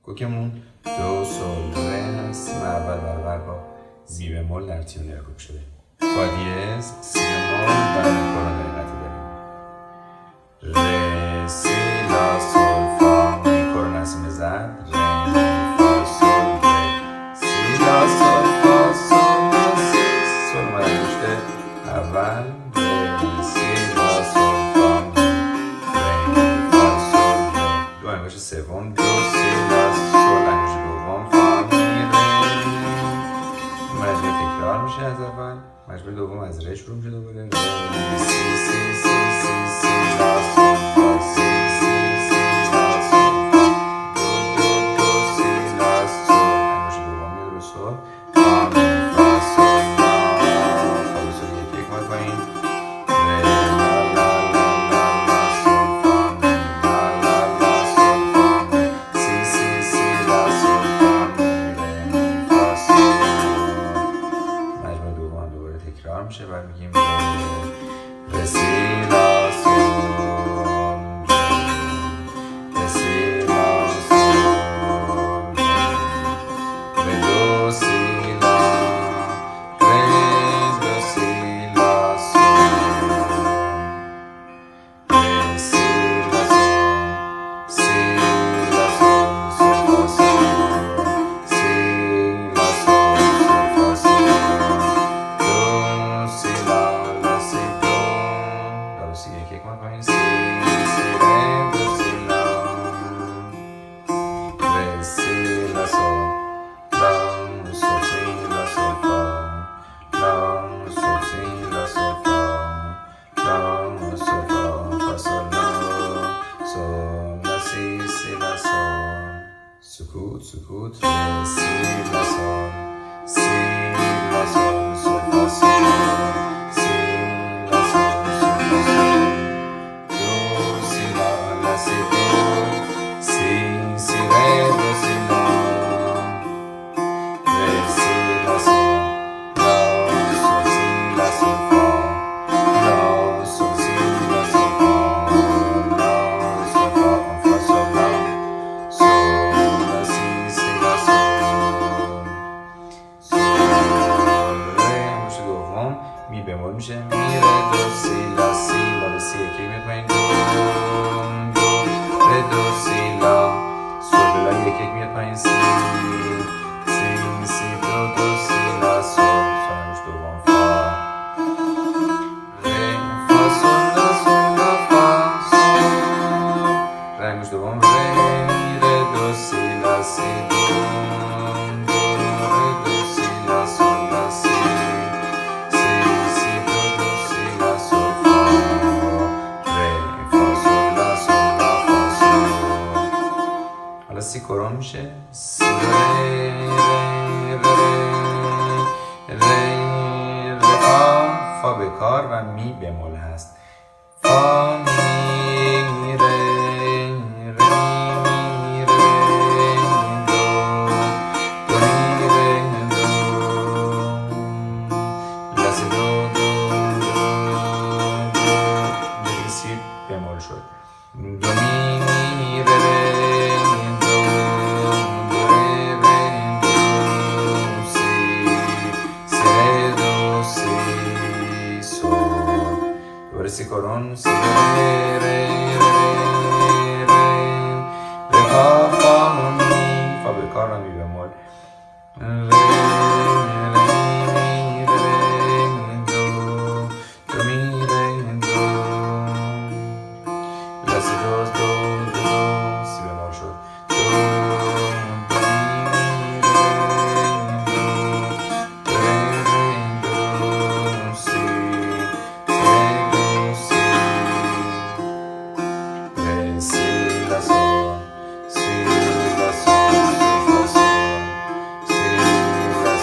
کوکمون دو سول ره هست. اول برابر با زی بمول در تیونر کوک شده. فا دیز سی بمول و کورون دقیقتی داریم. ره سی لا سول فا می کورون هستیم زد. ره می فا سول ره سی لا سول فا سول لا سی سول اومده گوشته. اول ره سی لا سول فا می ره می فا سول لا دو انگوش سوم دو سی لا سول انگوش دوم فا می ره. مجموع تکرار میشه از اول. مجموع دوم از ره شروع میشه دوباره. ره سی سی سی سی سی لا سول فا سی سی سی لا سول فا دو دو دو سی لا سول انگوش دوم میاد رو سول فا می فا سول لا فا دو سول یک یک ماد پایین. ره لا لا لا لا لا سول فا می لا لا لا سول فا می سی سی سی لا سول فا می ره می فا سول. مجموع دوم دوباره تکرار میشه. بعد میگیم ره سی لا سول ره سی لا سول ره دو سی لا ره دو سی لا سول ره سی لا سول سی لا سول سول فا سول سی لا سول سول فا سول دو سی لا لا سی دو لا سی یک یک ماد پایین. سی سی ره دو سی لا ره سی لا سول لا سول سی لا سول فا لا سول سی لا سول فا لا سول فا فا سول لا سول لا سی سی لا سول سکوت سکوت. ره سی لا سول سی لا سول سول فا سول سی لا سول سول فا سول دو سی لا لا سی دو سی سی ره دو سی لا ره سی لا سول لا سول سی لا سول فا لا سول سی لا سول فا لا سول فا فا سول لا سول لا سی سی لا سول سول ره انگوش دوم می بمول میشه. می ره دو سی لا سی لا به سی یکی میاد پایین. دو دو ره دو سی لا سول به لا یک یک میاد پایین. سی سی سی دو دو سی لا سول سول انگوش دوم فا ره فا سول لا سول لا فا سول ره انگوش دوم ره می ره دو سی لا سی دو دو ره دو سی لا سول لا سی سی سی دو دو سی لا سول فا ره فا سول لا سول لا فا سول. حالا سی کورون میشه. سی ره ره ره ره ره فا به کار و می بمول هست. فا می ره ره می ره دو دو می ره دو لا سی دو دو دو دو دیگه سی بمول شد. دو می ره ره دو دو ره ره دو سی سی ره دو سی سول دوباره سی کورون. سی ره ره ره ره فا فا می فا به کار و می بمول. ره ره می ره دو دو می ره دو لا سی دو دو دو سی بمول شد. دو دو می ره دو ره ره دو سی سی دو سی ره سی لا سول سی لا سول سول فا سول سی لا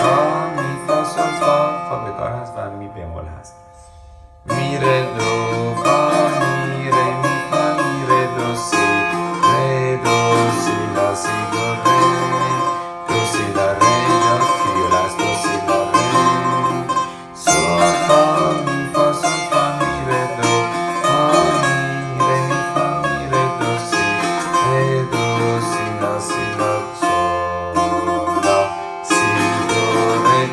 فا می فا سل فا به کار هست و می بمول هست. می ره دو فا می ره می فا می ره دو سی لا سی دو سی لا ره یا فیولاس دو سی لا ره سل فا می فا سل فا می ره دو فا می ره می فا می ره دو سی لا سی لا سل لا سی دو ره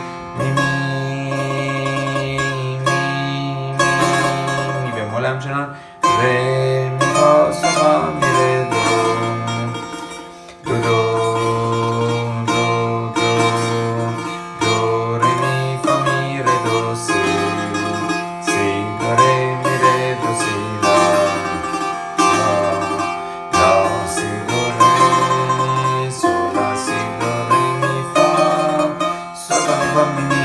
می بمول همچنان ره می فا سل فا می ره دو دو دو ره می فا می ره دو سی دو ره می ره دو سی لا سی دو ره سل لا سی دو ره می فا سل فا می